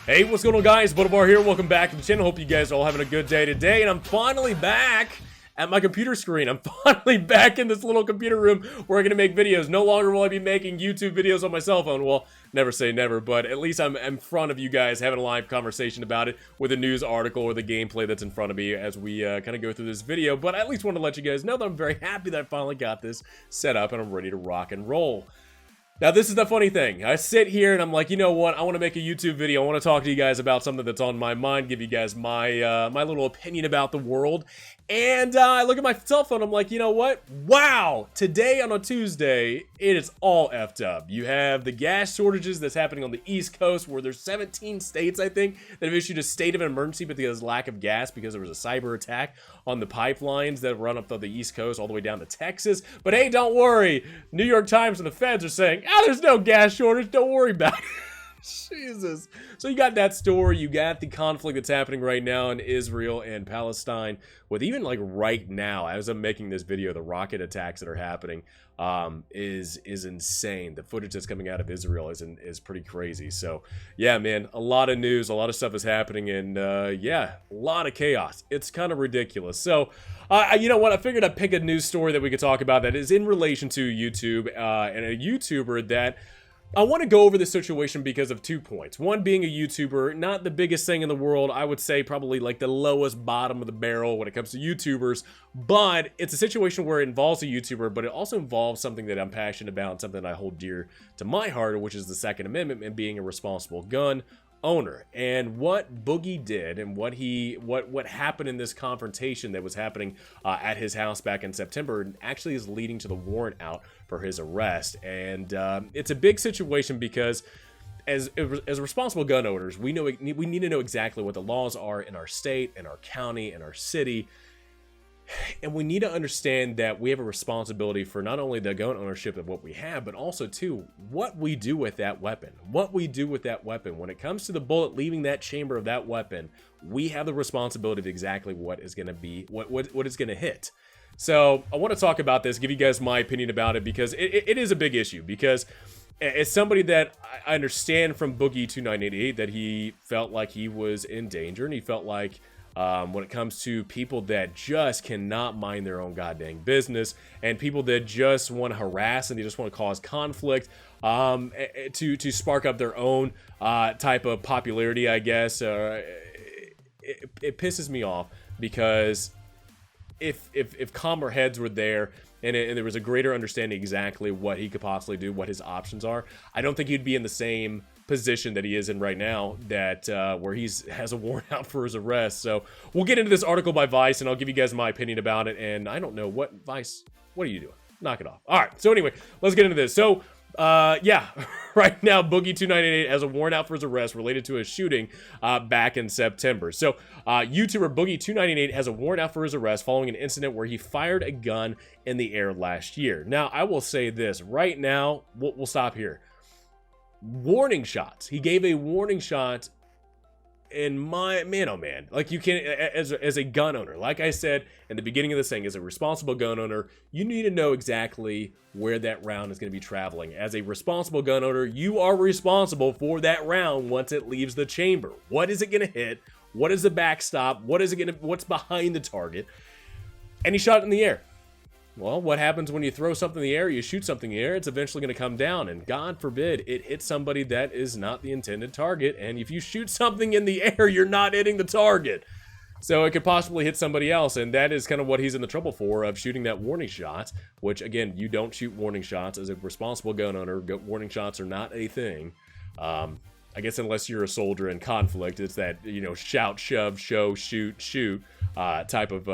Hey, what's going on, guys? Butterbar here. Welcome back to the channel. Hope you guys are all having a good day today. And I'm finally back at my computer screen. I'm finally back in this little computer room where I'm going to make videos. No longer will I be making YouTube videos on my cell phone. Well, never say never, but at least I'm in front of you guys having a live conversation about it with a news article or the gameplay that's in front of me as we kind of go through this video. But I at least want to let you guys know that I'm very happy that I finally got this set up and I'm ready to rock and roll. Now, this is the funny thing. I sit here and I'm like, you know what? I want to make a YouTube video. I want to talk to you guys about something that's on my mind, give you guys my my little opinion about the world. And I look at my cell phone, I'm like, you know what? Wow! Today on a Tuesday, it is all effed up. You have the gas shortages that's happening on the East Coast, where there's 17 states, I think, that have issued a state of emergency because of lack of gas because there was a cyber attack on the pipelines that run up the East Coast all the way down to Texas. But hey, don't worry. New York Times and the feds are saying, oh, there's no gas shortage. Don't worry about it. Jesus. So you got that story, you got the conflict that's happening right now in Israel and Palestine, with even like right now, as I'm making this video, the rocket attacks that are happening is insane. The footage that's coming out of Israel is pretty crazy. So yeah, man, a lot of news, a lot of stuff is happening, and yeah, a lot of chaos. It's kind of ridiculous. So you know what, I figured I'd pick a news story that we could talk about that is in relation to YouTube and a YouTuber that I want to go over this situation because of 2 points. One, being a YouTuber, not the biggest thing in the world. I would say probably like the lowest bottom of the barrel when it comes to YouTubers. But it's a situation where it involves a YouTuber, but it also involves something that I'm passionate about and something I hold dear to my heart, which is the Second Amendment and being a responsible gun owner. And what Boogie did and what happened in this confrontation that was happening at his house back in September actually is leading to the warrant out for his arrest. And it's a big situation because as responsible gun owners, we need to know exactly what the laws are in our state, in our county, in our city. And we need to understand that we have a responsibility for not only the gun ownership of what we have, but also, too, what we do with that weapon. What we do with that weapon. When it comes to the bullet leaving that chamber of that weapon, we have the responsibility of exactly what is going to be, what is going to hit. So I want to talk about this, give you guys my opinion about it, because it is a big issue. Because as somebody that I understand from Boogie2988 that he felt like he was in danger, and he felt like when it comes to people that just cannot mind their own goddamn business, and people that just want to harass and they just want to cause conflict to spark up their own type of popularity, I guess, it pisses me off, because if calmer heads were there and there was a greater understanding exactly what he could possibly do, what his options are, I don't think he'd be in the same position that he is in right now, that where has a warrant out for his arrest. So we'll get into this article by Vice, and I'll give you guys my opinion about it. And I don't know what Vice, what are you doing? Knock it off. All right, so anyway, let's get into this. So yeah, right now Boogie2988 has a warrant out for his arrest related to a shooting back in September. So YouTuber Boogie2988 has a warrant out for his arrest following an incident where he fired a gun in the air last year. Now, I will say this right now, we'll stop here. Warning shots. He gave a warning shot, in my man, oh man, like, you can, as a gun owner, like I said in the beginning of this thing, as a responsible gun owner, you need to know exactly where that round is going to be traveling. As a responsible gun owner, you are responsible for that round once it leaves the chamber. What is it going to hit? What is the backstop? What's behind the target? And he shot it in the air. Well, what happens when you throw something in the air, you shoot something in the air, it's eventually going to come down, and God forbid it hits somebody that is not the intended target. And if you shoot something in the air, you're not hitting the target. So it could possibly hit somebody else, and that is kind of what he's in the trouble for, of shooting that warning shot, which, again, you don't shoot warning shots as a responsible gun owner. Warning shots are not a thing. I guess unless you're a soldier in conflict, it's that, you know, shout, shove, show, shoot type of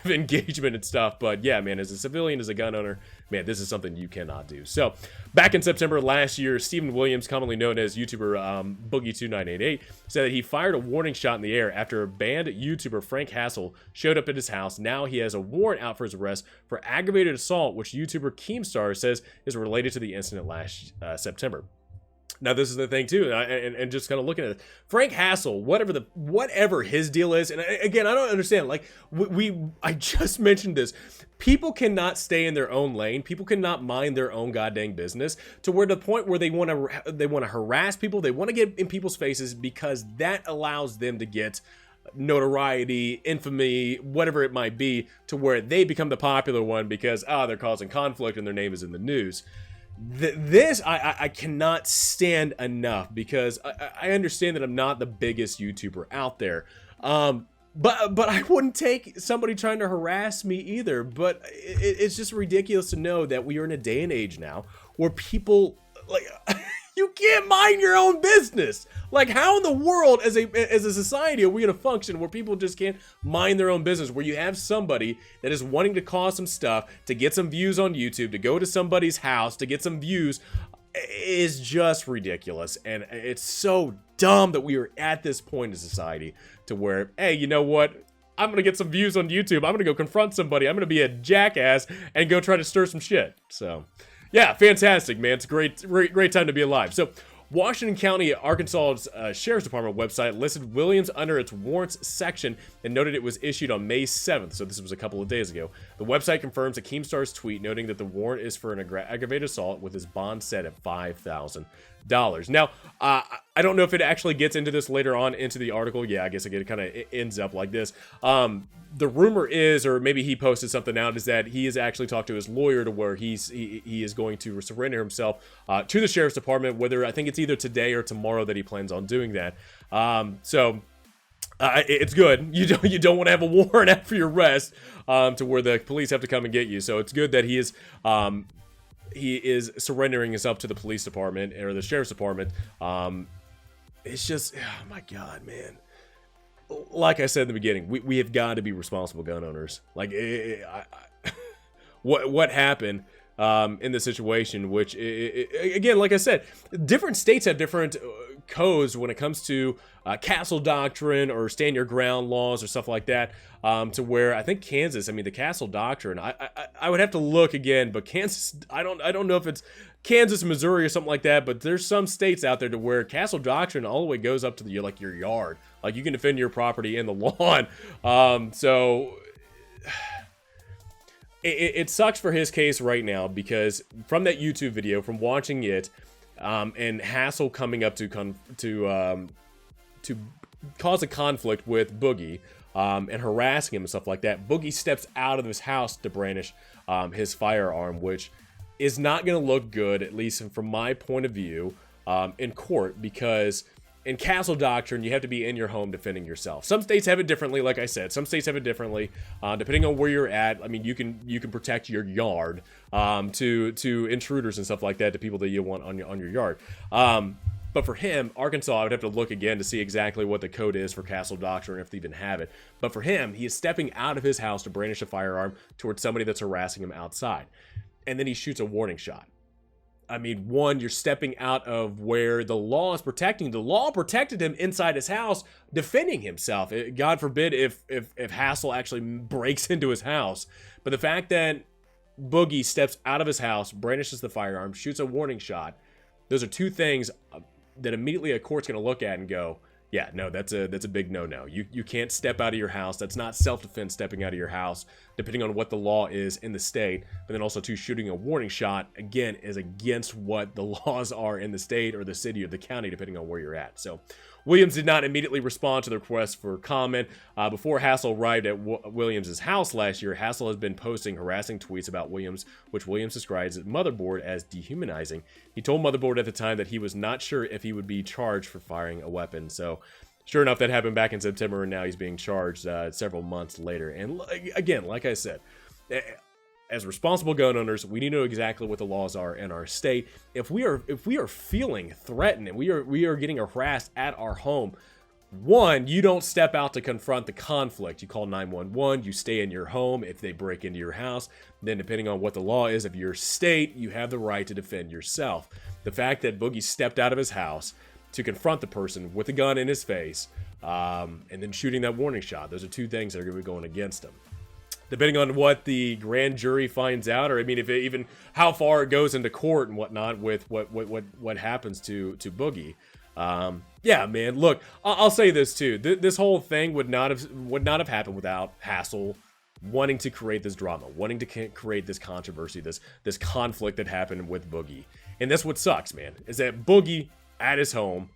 engagement and stuff. But yeah, man, as a civilian, as a gun owner, man, this is something you cannot do. So back in September last year, Stephen Williams, commonly known as YouTuber Boogie2988, said that he fired a warning shot in the air after banned YouTuber Frank Hassel showed up at his house. Now he has a warrant out for his arrest for aggravated assault, which YouTuber Keemstar says is related to the incident last September. Now, this is the thing too, and just kind of looking at it, Frank Hassel, whatever his deal is, and again, I don't understand. Like I just mentioned this. People cannot stay in their own lane. People cannot mind their own goddamn business to where the point where they want to harass people. They want to get in people's faces because that allows them to get notoriety, infamy, whatever it might be, to where they become the popular one because they're causing conflict and their name is in the news. This I cannot stand enough because I understand that I'm not the biggest YouTuber out there, but I wouldn't take somebody trying to harass me either. But it's just ridiculous to know that we are in a day and age now where people like you can't mind your own business. Like, how in the world as a society are we gonna function where people just can't mind their own business, where you have somebody that is wanting to cause some stuff to get some views on YouTube, to go to somebody's house to get some views, is just ridiculous. And it's so dumb that we are at this point in society to where, hey, you know what? I'm gonna get some views on YouTube. I'm gonna go confront somebody. I'm gonna be a jackass and go try to stir some shit. So yeah, fantastic, man. It's a great time to be alive. So, Washington County, Arkansas's Sheriff's Department website listed Williams under its warrants section and noted it was issued on May 7th, so this was a couple of days ago. The website confirms a Keemstar's tweet noting that the warrant is for an aggravated assault with his bond set at $5,000. Now, I don't know if it actually gets into this later on into the article. Yeah, I guess it kind of ends up like this. The rumor is, or maybe he posted something out, is that he has actually talked to his lawyer to where he is going to surrender himself to the Sheriff's Department, whether I think it's either today or tomorrow that he plans on doing that. It's good. You don't want to have a warrant after your arrest to where the police have to come and get you. So it's good that he is surrendering himself to the police department or the Sheriff's Department. It's just, oh my God, man. Like I said in the beginning, we have got to be responsible gun owners. Like, what happened in this situation, which, again, like I said, different states have different codes when it comes to castle doctrine or stand your ground laws or stuff like that, to where I think Kansas, I mean, the castle doctrine, I would have to look again, but Kansas, I don't know if it's Kansas, Missouri, or something like that, but there's some states out there to where castle doctrine all the way goes up to your yard. Like, you can defend your property in the lawn. So it sucks for his case right now, because from that YouTube video, from watching it, and Hassel coming up to cause a conflict with Boogie, and harassing him and stuff like that, Boogie steps out of his house to brandish his firearm, which is not going to look good, at least from my point of view, in court, because in castle doctrine, you have to be in your home defending yourself. Some states have it differently, like I said. Some states have it differently, depending on where you're at. I mean, you can protect your yard to intruders and stuff like that, to people that you want on your yard. But for him, Arkansas, I would have to look again to see exactly what the code is for castle doctrine, if they even have it. But for him, he is stepping out of his house to brandish a firearm towards somebody that's harassing him outside. And then he shoots a warning shot. I mean, one, you're stepping out of where the law is protecting. The law protected him inside his house, defending himself. God forbid if Hassel actually breaks into his house. But the fact that Boogie steps out of his house, brandishes the firearm, shoots a warning shot, those are two things that immediately a court's going to look at and go, yeah, no, that's a big no-no. You can't step out of your house. That's not self-defense, stepping out of your house, depending on what the law is in the state. But then also, too, shooting a warning shot, again, is against what the laws are in the state or the city or the county, depending on where you're at. So Williams did not immediately respond to the request for comment. Before Hassel arrived at Williams' house last year, Hassel has been posting harassing tweets about Williams, which Williams describes Motherboard as dehumanizing. He told Motherboard at the time that he was not sure if he would be charged for firing a weapon. So sure enough, that happened back in September, and now he's being charged several months later. And again, like I said, as responsible gun owners, we need to know exactly what the laws are in our state. If we are feeling threatened and we are getting harassed at our home, one, you don't step out to confront the conflict. You call 911. You stay in your home. If they break into your house, then depending on what the law is of your state, you have the right to defend yourself. The fact that Boogie stepped out of his house to confront the person with a gun in his face, and then shooting that warning shot, those are two things that are going to be going against him. depending on what the grand jury finds out, or I mean, if it even how far it goes into court and whatnot with what happens to Boogie. Yeah, man. Look, I'll say this too. This whole thing would not have happened without Hassel wanting to create this drama, wanting to create this controversy, this conflict that happened with Boogie. And that's what sucks, man. Is that Boogie at his home,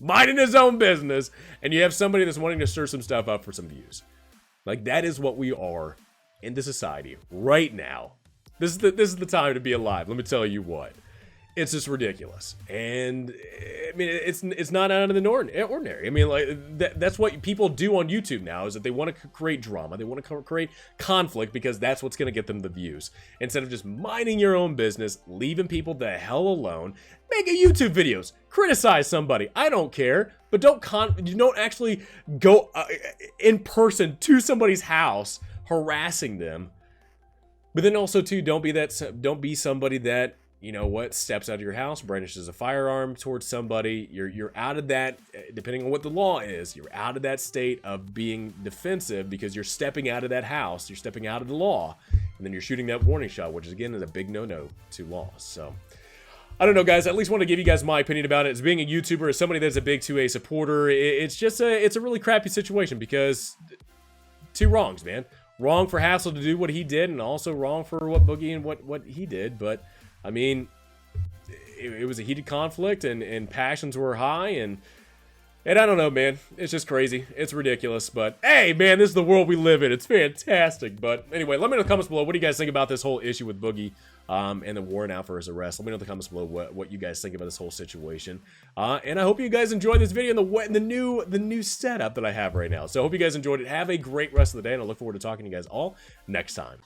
minding his own business, and you have somebody that's wanting to stir some stuff up for some views. Like, that is what we are in the society right now. This is the time to be alive. Let me tell you what. It's just ridiculous. And I mean, it's not out of the ordinary. I mean, like that's what people do on YouTube now, is that they want to create drama. They want to create conflict because that's what's going to get them the views. Instead of just minding your own business, leaving people the hell alone, make a YouTube videos, criticize somebody. I don't care, but don't actually go in person to somebody's house harassing them. But then also too, don't be somebody that, you know what, steps out of your house, brandishes a firearm towards somebody. You're out of that, depending on what the law is, you're out of that state of being defensive because you're stepping out of that house, you're stepping out of the law, and then you're shooting that warning shot, which again is a big no-no to laws. So I don't know, guys. I at least want to give you guys my opinion about it. As being a YouTuber, as somebody that's a big 2A supporter, it's a really crappy situation because two wrongs, man. Wrong for Hassel to do what he did, and also wrong for what Boogie and what he did, but I mean, it was a heated conflict, and passions were high, and I don't know, man. It's just crazy. It's ridiculous, but hey, man, this is the world we live in. It's fantastic. But anyway, let me know in the comments below, what do you guys think about this whole issue with Boogie and the warrant out for his arrest? Let me know in the comments below what you guys think about this whole situation. And I hope you guys enjoyed this video and the new setup that I have right now. So I hope you guys enjoyed it. Have a great rest of the day, and I look forward to talking to you guys all next time.